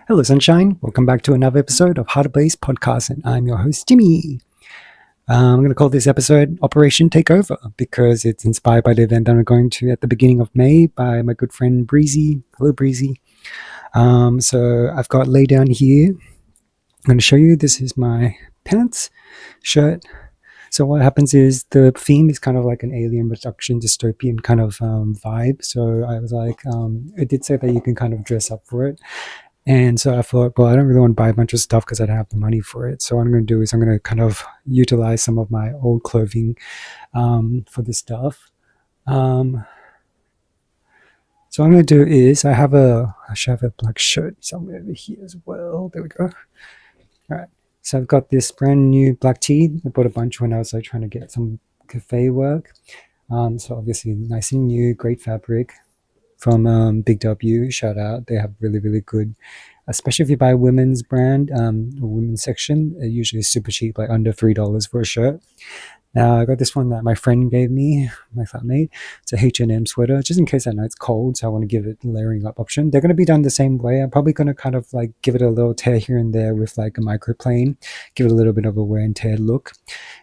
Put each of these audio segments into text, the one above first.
Hello, Sunshine. Welcome back to another episode of ABLAZE podcast, and I'm your host, Jimmy. I'm going to call this episode Operation Takeover because it's inspired by the event that I'm going to at the beginning of May by my good friend Brezie. Hello, Brezie. So I've got laid down here. I'm going to show you. This is my pants, shirt. So what happens is the theme is kind of like an alien abduction dystopian kind of vibe. So I was like, it did say that you can kind of dress up for it. And so I thought, well, I don't really want to buy a bunch of stuff because I don't have the money for it. So what I'm going to do is I'm going to kind of utilize some of my old clothing for this stuff. So what I'm going to do is I should have a black shirt somewhere over here as well. There we go. All right. So I've got this brand new black tee. I bought a bunch when I was like trying to get some cafe work. So obviously nice and new, great fabric. From Big W, shout out. They have really, really good, especially if you buy a women's brand or women's section, they're usually super cheap, like under $3 for a shirt. Now I got this one that my friend gave me, my flatmate. It's a H&M sweater, just in case I know it's cold, so I want to give it a layering up option. They're going to be done the same way. I'm probably going to kind of like give it a little tear here and there with like a microplane, give it a little bit of a wear and tear look.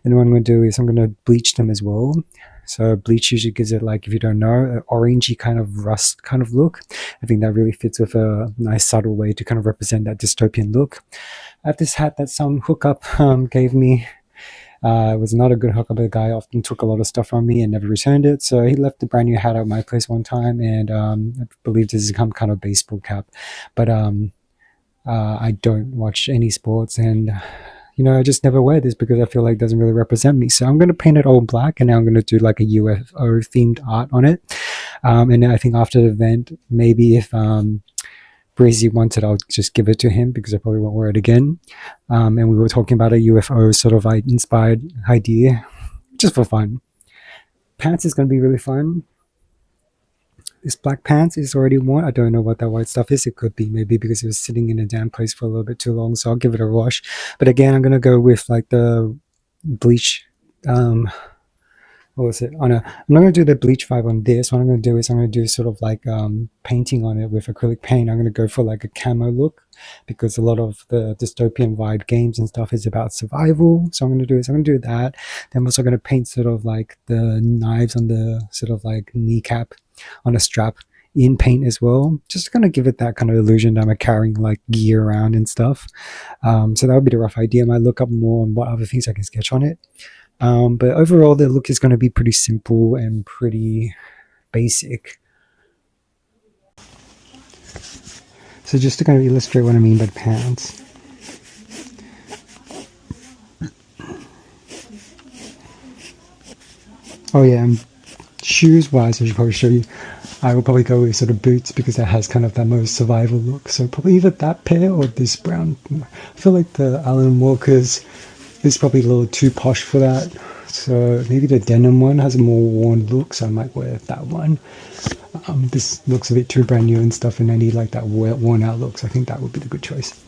And what I'm going to do is I'm going to bleach them as well. So bleach usually gives it, like, if you don't know, an orangey kind of rust kind of look. I think that really fits with a nice subtle way to kind of represent that dystopian look. I have this hat that some hookup gave me. It was not a good hookup. The guy often took a lot of stuff from me and never returned it. So he left a brand new hat at my place one time, and I believe this is some kind of baseball cap. But I don't watch any sports, and I just never wear this because I feel like it doesn't really represent me. So I'm going to paint it all black, and now I'm going to do like a UFO themed art on it. And then I think after the event, maybe if Brezie wants it, I'll just give it to him because I probably won't wear it again. And we were talking about a UFO sort of inspired idea, just for fun. Pants is going to be really fun. This black pants is already worn. I don't know what that white stuff is. It could be maybe because it was sitting in a damp place for a little bit too long. So I'll give it a wash. But again, I'm going to go with like the bleach. What was it? Oh no, I'm not going to do the bleach vibe on this. What I'm going to do is I'm going to do sort of like painting on it with acrylic paint. I'm going to go for like a camo look because a lot of the dystopian vibe games and stuff is about survival. So I'm going to do that. Then I'm also going to paint sort of like the knives on the sort of like kneecap on a strap in paint as well, just gonna give it that kind of illusion that I'm carrying like gear around and stuff. So that would be the rough idea. I might look up more on what other things I can sketch on it, but overall the look is going to be pretty simple and pretty basic. So just to kind of illustrate what I mean by pants, oh yeah, and shoes wise I should probably show you. I will probably go with sort of boots because it has kind of that most survival look. So probably either that pair or this brown. I feel like the Alan Walker's is probably a little too posh for that. So maybe the denim one has a more worn look, so I might wear that one. This looks a bit too brand new and stuff, and I need like that worn out look, so I think that would be the good choice.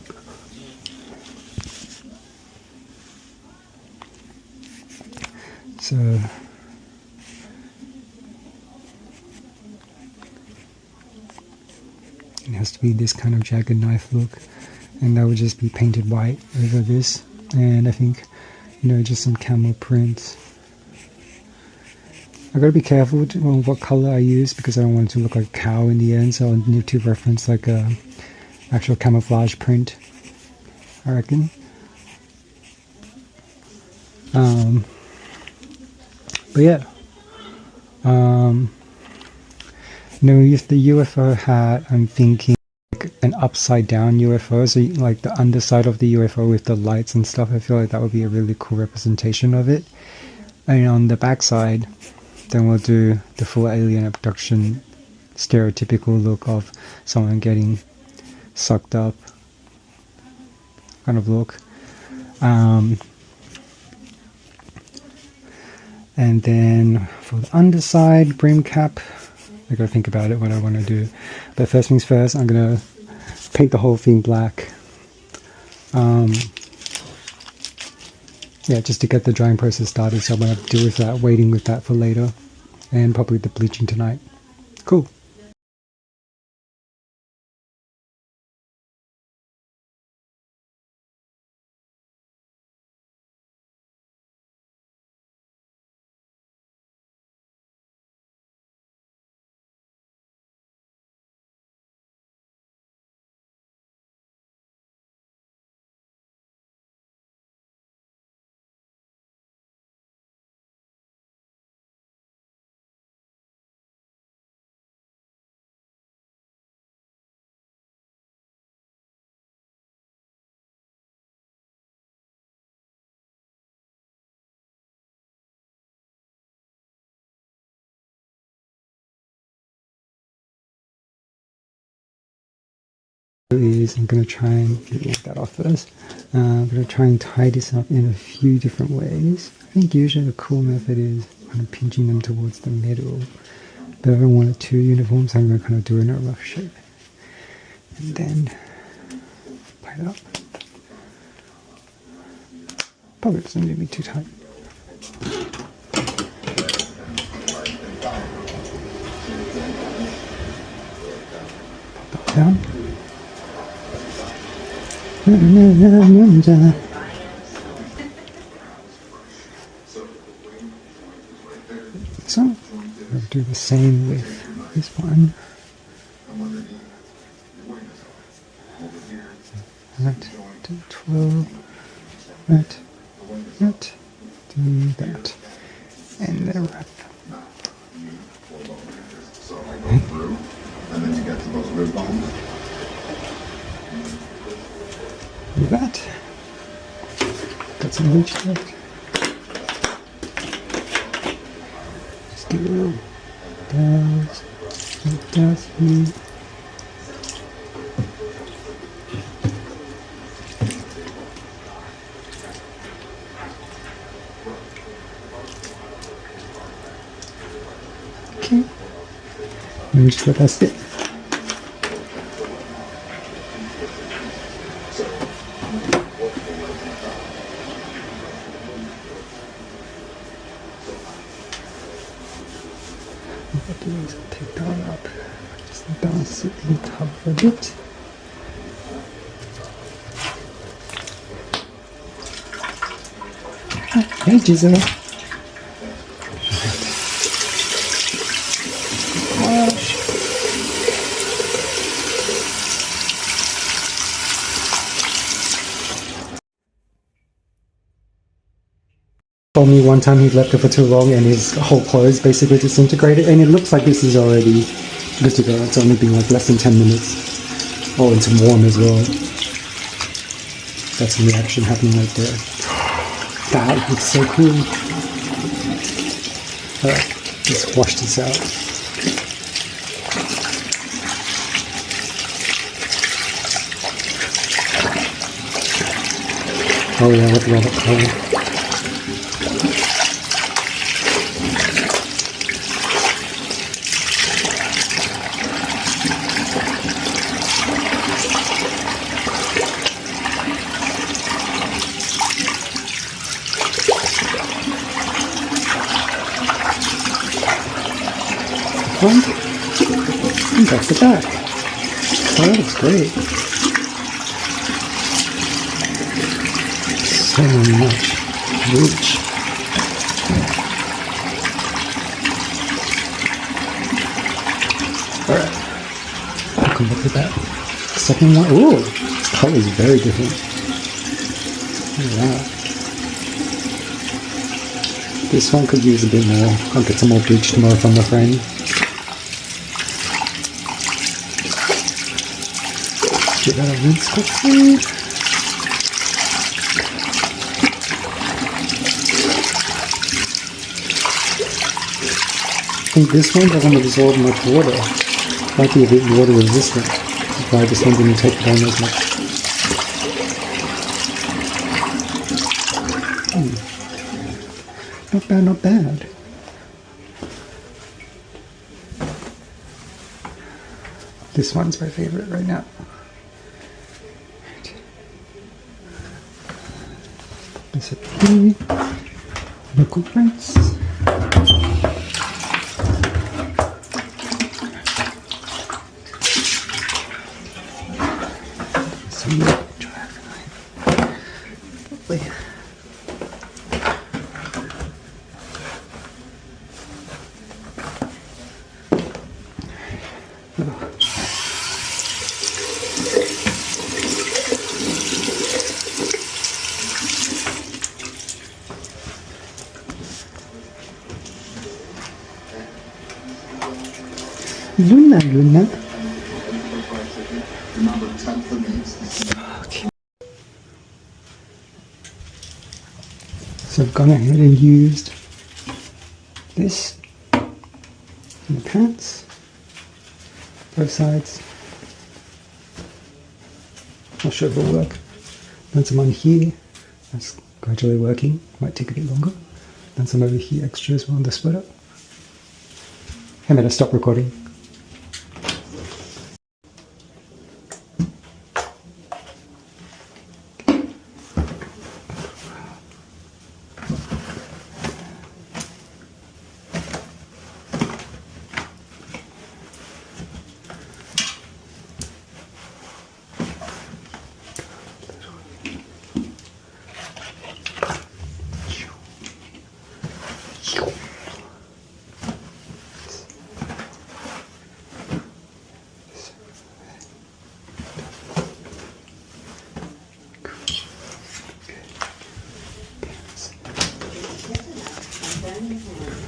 So it has to be this kind of jagged knife look, and that would just be painted white over this, and I think just some camel prints. I gotta be careful on what color I use because I don't want it to look like a cow in the end, so I'll need to reference like a actual camouflage print, I reckon. But yeah, with the UFO hat, I'm thinking like an upside down UFO, so like the underside of the UFO with the lights and stuff. I feel like that would be a really cool representation of it. And on the backside, then we'll do the full alien abduction stereotypical look of someone getting sucked up kind of look. And then for the underside, brim cap, I gotta think about it, what I want to do. But first things first, I'm gonna paint the whole thing black. Yeah, just to get the drying process started, so I'm gonna have to deal with that, waiting with that for later, and probably the bleaching tonight. Cool. is I'm going to try and get that off first. I'm going to try and tie this up in a few different ways. I think usually a cool method is kind of pinching them towards the middle. But if I wanted two uniforms, I'm going to kind of do it in a rough shape. And then tie it up. Probably doesn't need to be too tight. Pop that down. So, I'll do the same with this one. Right, do 12, right, do that, and then wrap. And then you get to those rib bones. Do that. Got some reach left. Just give it a little douse, here. Okay. And just let that sit. What I'll do is I'll take that one up. Just let that one sit in the tub for a bit. Hey, Giselle. Told me one time he left it for too long and his whole clothes basically disintegrated, and it looks like this is already good to go. It's only been like less than 10 minutes. Oh, it's warm as well. That's some reaction happening right there. That looks so cool. Alright, let's wash this out. Oh yeah, look at all the color. Front and back to back. Oh, that looks great. So much reach. Alright. Come look at that. Second one. Ooh, this color is very different. Look at that. This one could use a bit more. I'll get some more bleach tomorrow from my friend. Get that a rinse quickly. I think this one doesn't absorb much water. Might be a bit water resistant. That's why this one didn't take it on as much. Not bad, not bad. This one's my favorite right now. This is the local prints. Some drag lovely. Luna, Luna. Okay. So I've gone ahead and used this in the pants, both sides. not sure if it'll work. Done some on here. That's gradually working. Might take a bit longer. Done some over here extra as well on the splitter. I'm going to stop recording.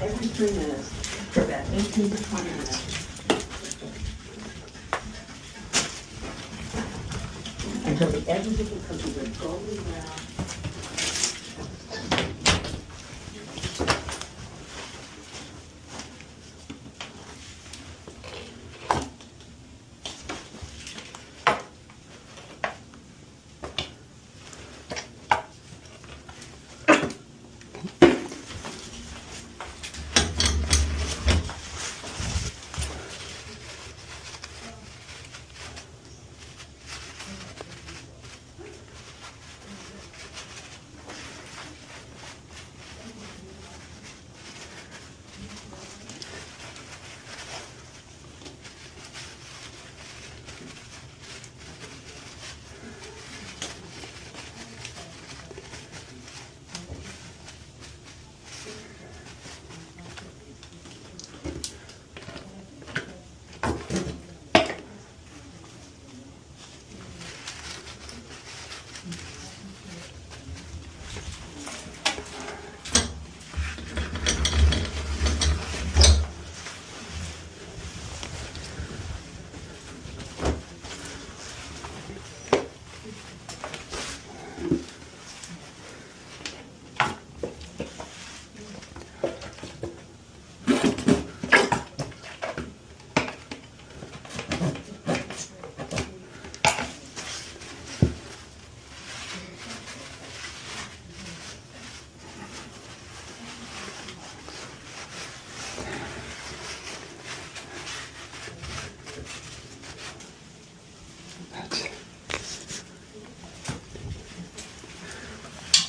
Every 3 minutes for about 18 to 20 minutes. Until the edges of the cookies are golden brown.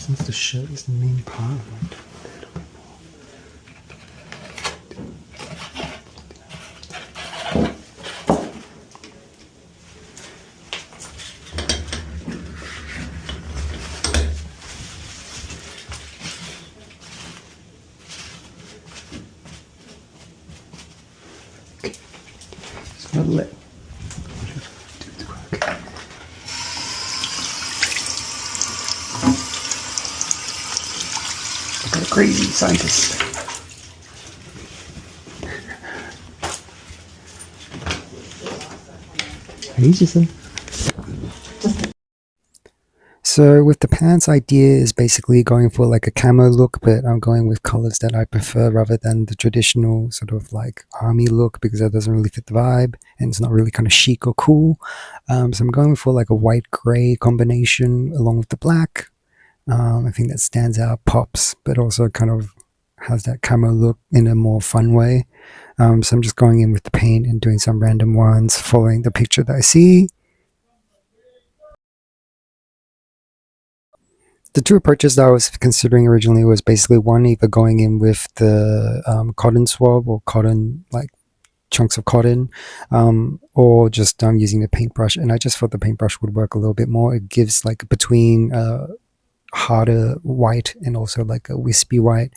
Since the shirt is the main part, just gonna let crazy scientist. So with the pants idea is basically going for like a camo look, but I'm going with colors that I prefer rather than the traditional sort of like army look, because that doesn't really fit the vibe and it's not really kind of chic or cool. So I'm going for like a white gray combination along with the black. I think that stands out, pops, but also kind of has that camo look in a more fun way. So I'm just going in with the paint and doing some random ones, following the picture that I see. The two approaches that I was considering originally was basically one, either going in with the cotton swab or cotton, like chunks of cotton, or just using the paintbrush. And I just thought the paintbrush would work a little bit more. It gives like between harder white and also like a wispy white,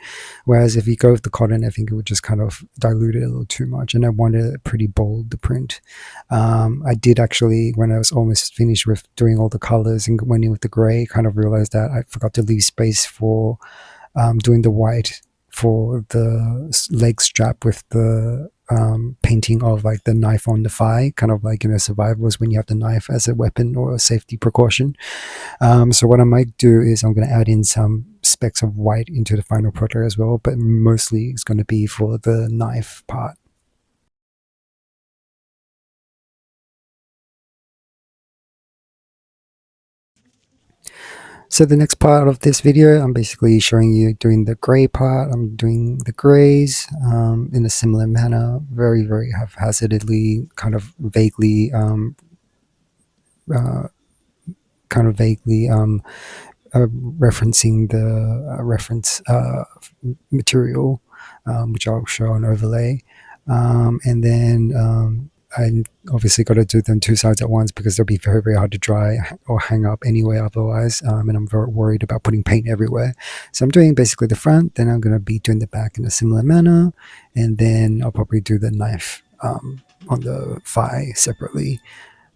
whereas if you go with the cotton, I think it would just kind of dilute it a little too much, and I wanted it pretty bold, the print. I did actually, when I was almost finished with doing all the colors and went in with the gray, kind of realized that I forgot to leave space for doing the white for the leg strap with the painting of like the knife on the thigh, kind of like in a survivalist when you have the knife as a weapon or a safety precaution. So what I might do is I'm going to add in some specks of white into the final product as well, but mostly it's going to be for the knife part. So the next part of this video, I'm basically showing you doing the gray part. I'm doing the grays in a similar manner, very, very haphazardly, uh, kind of vaguely referencing the reference material, which I'll show on overlay. And then I obviously got to do them two sides at once because they'll be very, very hard to dry or hang up anyway otherwise. And I'm very worried about putting paint everywhere. So I'm doing basically the front, then I'm going to be doing the back in a similar manner. And then I'll probably do the knife on the thigh separately.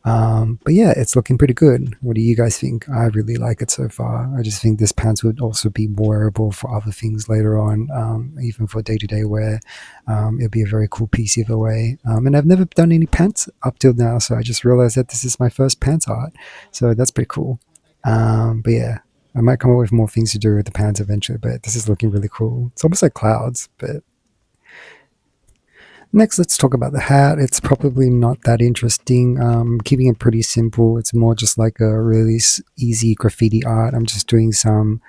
But yeah, it's looking pretty good. What do you guys think? I really like it so far. I just think this pants would also be wearable for other things later on, even for day-to-day wear. It'll be a very cool piece either way. And I've never done any pants up till now, so I just realized that this is my first pants art. So that's pretty cool. But yeah, I might come up with more things to do with the pants eventually, but this is looking really cool. It's almost like clouds, but next, let's talk about the hat. It's probably not that interesting. Keeping it pretty simple. It's more just like a really easy graffiti art. I'm just doing some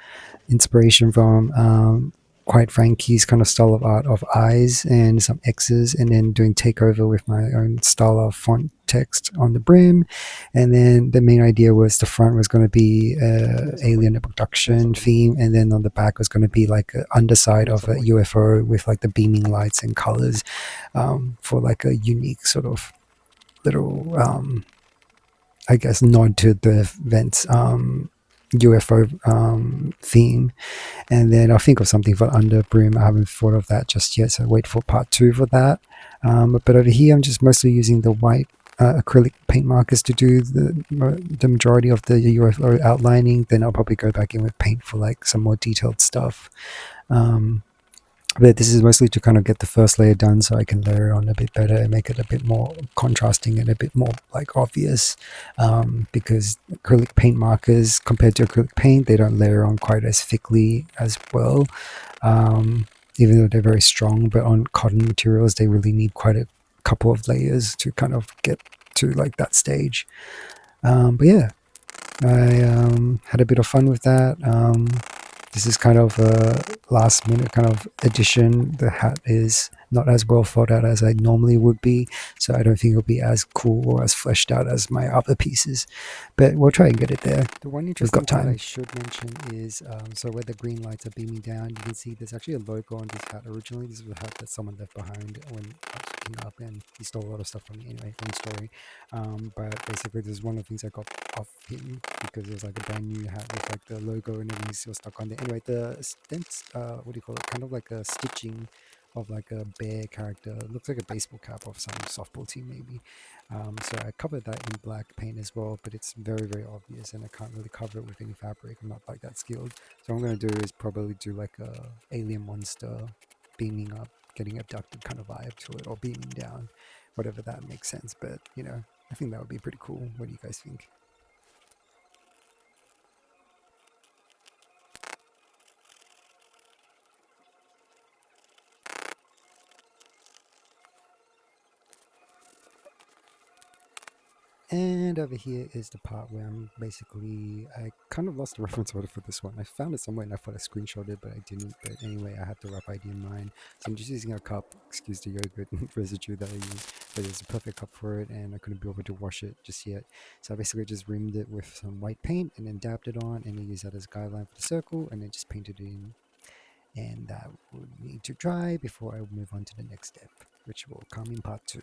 inspiration from quite Frankie's kind of style of art of eyes and some X's, and then doing takeover with my own style of font text on the brim. And then the main idea was the front was going to be alien abduction theme, and then on the back was going to be like an underside of a UFO with like the beaming lights and colors for like a unique sort of little I guess nod to the events UFO theme. And then I'll think of something for under brim. I haven't thought of that just yet, so wait for part 2 for that. But over here, I'm just mostly using the white acrylic paint markers to do the majority of the UFO outlining. Then I'll probably go back in with paint for like some more detailed stuff. But this is mostly to kind of get the first layer done so I can layer it on a bit better and make it a bit more contrasting and a bit more like obvious, because acrylic paint markers compared to acrylic paint, they don't layer on quite as thickly as well, even though they're very strong. But on cotton materials, they really need quite a couple of layers to kind of get to like that stage. But yeah, I had a bit of fun with that. This is kind of a last minute kind of addition. The hat is not as well thought out as I normally would be, so I don't think it'll be as cool or as fleshed out as my other pieces, but we'll try and get it there. The one interesting part I should mention is so where the green lights are beaming down, you can see there's actually a logo on this hat. Originally this was a hat that someone left behind when I was picking up, and he stole a lot of stuff from me anyway, long story. But basically this is one of the things I got off him because it was like a brand new hat with like the logo and everything still stuck on there. Anyway, the stents, what do you call it, kind of like a stitching of like a bear character. It looks like a baseball cap of some softball team maybe. So I covered that in black paint as well, but it's very, very obvious and I can't really cover it with any fabric. I'm not like that skilled. So what I'm going to do is probably do like a alien monster beaming up, getting abducted kind of vibe to it, or beaming down, whatever that makes sense. But you know, I think that would be pretty cool. What do you guys think? And over here is the part where I kind of lost the reference order for this one. I found it somewhere and I thought I screenshotted it, but I didn't. But anyway, I had the rough idea in mind. So I'm just using a cup, excuse the yogurt residue that I used, but it's a perfect cup for it and I couldn't be able to wash it just yet. So I basically just rimmed it with some white paint and then dabbed it on, and then used that as a guideline for the circle, and then just painted it in. And that would need to dry before I move on to the next step, which will come in part 2.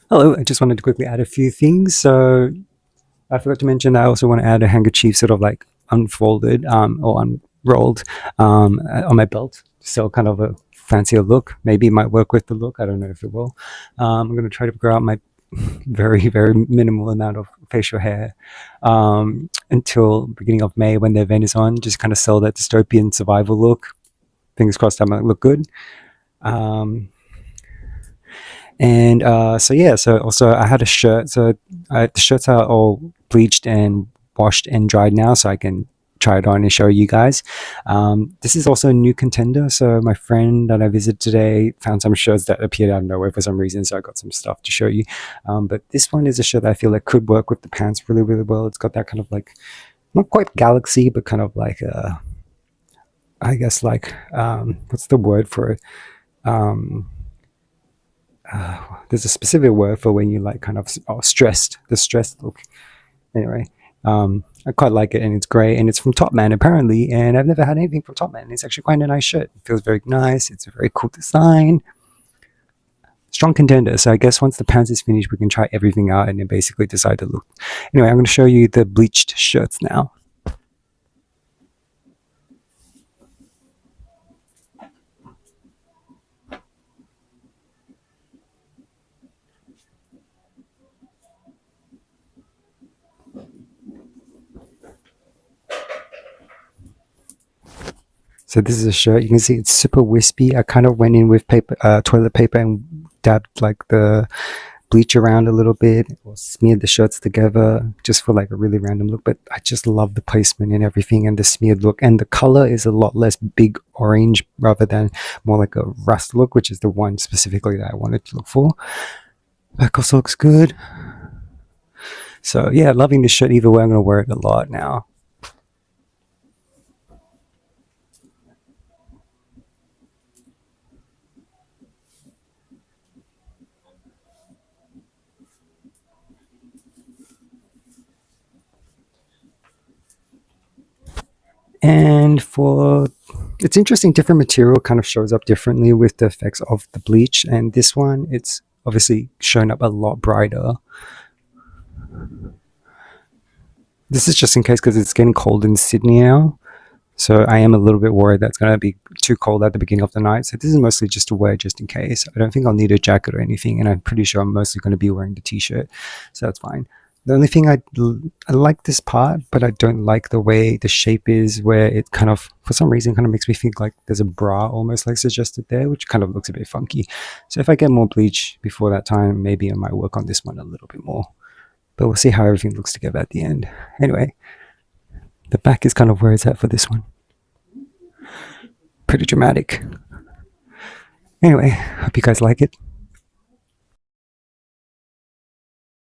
Hello, I just wanted to quickly add a few things. So I forgot to mention I also want to add a handkerchief sort of like unfolded or unrolled on my belt. So kind of a fancier look. Maybe it might work with the look. I don't know if it will. I'm going to try to figure out my very, very minimal amount of facial hair until beginning of May when the event is on. Just kind of sell that dystopian survival look. Fingers crossed that might look good. And so yeah, so also I had a shirt. So the shirts are all bleached and washed and dried now, so I can try it on and show you guys. This is also a new contender. So my friend that I visited today found some shirts that appeared out of nowhere for some reason. So I got some stuff to show you. But this one is a shirt that I feel like could work with the pants really, really well. It's got that kind of like, not quite galaxy, but kind of like I guess like what's the word for it? There's a specific word for when you like kind of stressed, the stressed look. Anyway, I quite like it, and it's great, and it's from Topman apparently, and I've never had anything from Topman. It's actually quite a nice shirt. It feels very nice. It's a very cool design. Strong contender. So I guess once the pants is finished, we can try everything out and then basically decide the look. Anyway, I'm going to show you the bleached shirts now. So this is a shirt. You can see it's super wispy. I kind of went in with toilet paper and dabbed like the bleach around a little bit, or smeared the shirts together just for like a really random look. But I just love the placement and everything, and the smeared look, and the color is a lot less big orange rather than more like a rust look, which is the one specifically that I wanted to look for. Back also looks good. So yeah, loving this shirt either way. I'm going to wear it a lot now. And for, it's interesting, different material kind of shows up differently with the effects of the bleach. And this one, it's obviously shown up a lot brighter. This is just in case because it's getting cold in Sydney now. So I am a little bit worried that it's going to be too cold at the beginning of the night. So this is mostly just to wear just in case. I don't think I'll need a jacket or anything. And I'm pretty sure I'm mostly going to be wearing the t-shirt. So that's fine. The only thing I like this part, but I don't like the way the shape is, where it kind of, for some reason, kind of makes me think like there's a bra almost like suggested there, which kind of looks a bit funky. So if I get more bleach before that time, maybe I might work on this one a little bit more. But we'll see how everything looks together at the end. Anyway, the back is kind of where it's at for this one. Pretty dramatic. Anyway, hope you guys like it.